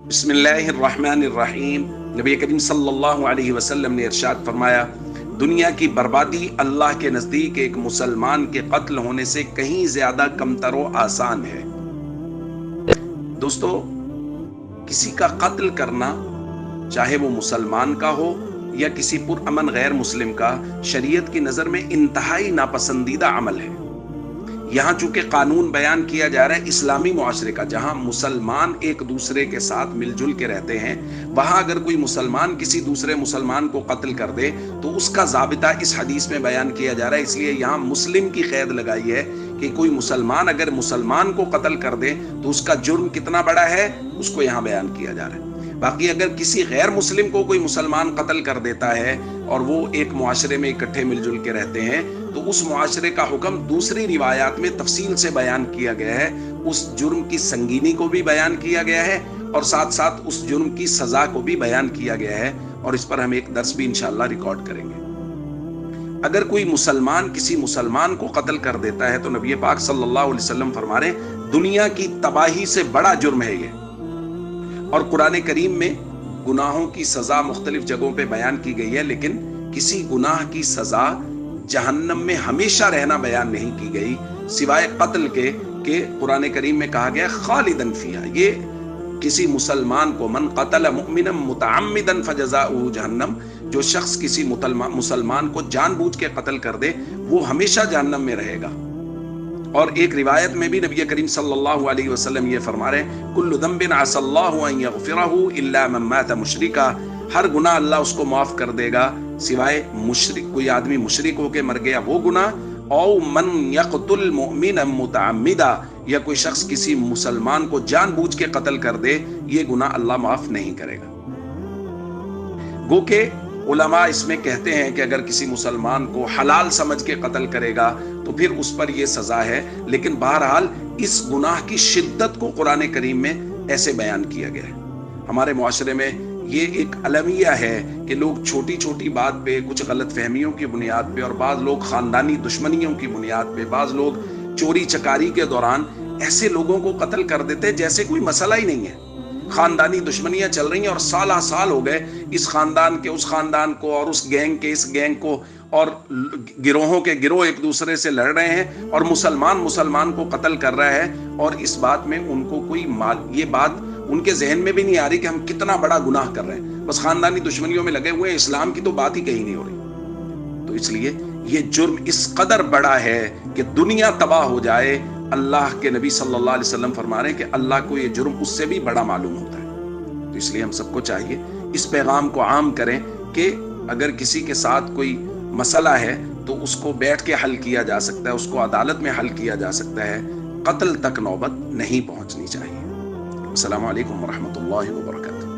بسم اللہ الرحمن الرحیم۔ نبی کریم صلی اللہ علیہ وسلم نے ارشاد فرمایا، دنیا کی بربادی اللہ کے نزدیک ایک مسلمان کے قتل ہونے سے کہیں زیادہ کمتر و آسان ہے۔ دوستو، کسی کا قتل کرنا، چاہے وہ مسلمان کا ہو یا کسی پرامن غیر مسلم کا، شریعت کی نظر میں انتہائی ناپسندیدہ عمل ہے۔ یہاں چونکہ قانون بیان کیا جا رہا ہے اسلامی معاشرے کا، جہاں مسلمان ایک دوسرے کے ساتھ مل جل کے رہتے ہیں، وہاں اگر کوئی مسلمان کسی دوسرے مسلمان کو قتل کر دے تو اس کا ضابطہ اس حدیث میں بیان کیا جا رہا ہے۔ اس لیے یہاں مسلم کی قید لگائی ہے کہ کوئی مسلمان اگر مسلمان کو قتل کر دے تو اس کا جرم کتنا بڑا ہے، اس کو یہاں بیان کیا جا رہا ہے۔ باقی اگر کسی غیر مسلم کو کوئی مسلمان قتل کر دیتا ہے اور وہ ایک معاشرے میں اکٹھے مل جل کے رہتے ہیں تو اس معاشرے کا حکم دوسری روایات میں تفصیل سے بیان کیا گیا ہے۔ اس جرم کی سنگینی کو بھی بیان کیا گیا ہے اور ساتھ ساتھ اس جرم کی سزا کو بھی بیان کیا گیا ہے، اور اس پر ہم ایک درس بھی انشاءاللہ ریکارڈ کریں گے۔ اگر کوئی مسلمان کسی مسلمان کو قتل کر دیتا ہے تو نبی پاک صلی اللہ علیہ وسلم فرما رہے ہیں دنیا کی تباہی سے بڑا جرم ہے یہ۔ اور قرآن کریم میں گناہوں کی سزا مختلف جگہوں پہ بیان کی گئی ہے، لیکن کسی گناہ کی سزا جہنم میں ہمیشہ رہنا بیان نہیں کی گئی سوائے قتل کے، کہ قرآن کریم میں کہا گیا خالدن فیہا۔ یہ کسی مسلمان کو، من قتل مؤمنا متعمدا فجزاؤہ جہنم، جو شخص کسی مسلمان کو جان بوجھ کے قتل کر دے وہ ہمیشہ جہنم میں رہے گا۔ اور ایک روایت میں بھی نبی کریم صلی اللہ علیہ وسلم یہ فرما رہے ہیں کل ذنب عسى الله ان يغفره الا من مات مشرکا، ہر گناہ اللہ اس کو معاف کر دے گا سوائے مشرک، کوئی آدمی مشرک ہو کے مر گیا وہ گناہ، او من يقتل مؤمنا متعمدا، یا کوئی شخص کسی مسلمان کو جان بوجھ کے قتل کر دے، یہ گناہ اللہ معاف نہیں کرے گا۔ گو کہ علماء اس میں کہتے ہیں کہ اگر کسی مسلمان کو حلال سمجھ کے قتل کرے گا تو پھر اس پر یہ سزا ہے، لیکن بہرحال اس گناہ کی شدت کو قرآن کریم میں ایسے بیان کیا گیا ہے۔ ہمارے معاشرے میں یہ ایک المیہ ہے کہ لوگ چھوٹی چھوٹی بات پہ، کچھ غلط فہمیوں کی بنیاد پہ، اور بعض لوگ خاندانی دشمنیوں کی بنیاد پہ، بعض لوگ چوری چکاری کے دوران ایسے لوگوں کو قتل کر دیتے جیسے کوئی مسئلہ ہی نہیں ہے۔ خاندانی دشمنیاں چل رہی ہیں اور سالہ سال ہو گئے، اس خاندان کے اس خاندان کو اور اس گینگ کے اس گینگ کو، اور گروہوں کے گروہ ایک دوسرے سے لڑ رہے ہیں، اور مسلمان کو قتل کر رہا ہے، اور اس بات میں ان کو کوئی یہ بات ان کے ذہن میں بھی نہیں آ رہی کہ ہم کتنا بڑا گناہ کر رہے ہیں، بس خاندانی دشمنیوں میں لگے ہوئے ہیں، اسلام کی تو بات ہی کہیں نہیں ہو رہی۔ تو اس لیے یہ جرم اس قدر بڑا ہے کہ دنیا تباہ ہو جائے، اللہ کے نبی صلی اللہ علیہ وسلم فرما رہے ہیں کہ اللہ کو یہ جرم اس سے بھی بڑا معلوم ہوتا ہے۔ تو اس لیے ہم سب کو چاہیے اس پیغام کو عام کریں کہ اگر کسی کے ساتھ کوئی مسئلہ ہے تو اس کو بیٹھ کے حل کیا جا سکتا ہے، اس کو عدالت میں حل کیا جا سکتا ہے، قتل تک نوبت نہیں پہنچنی چاہیے۔ السلام علیکم ورحمۃ اللہ وبرکاتہ۔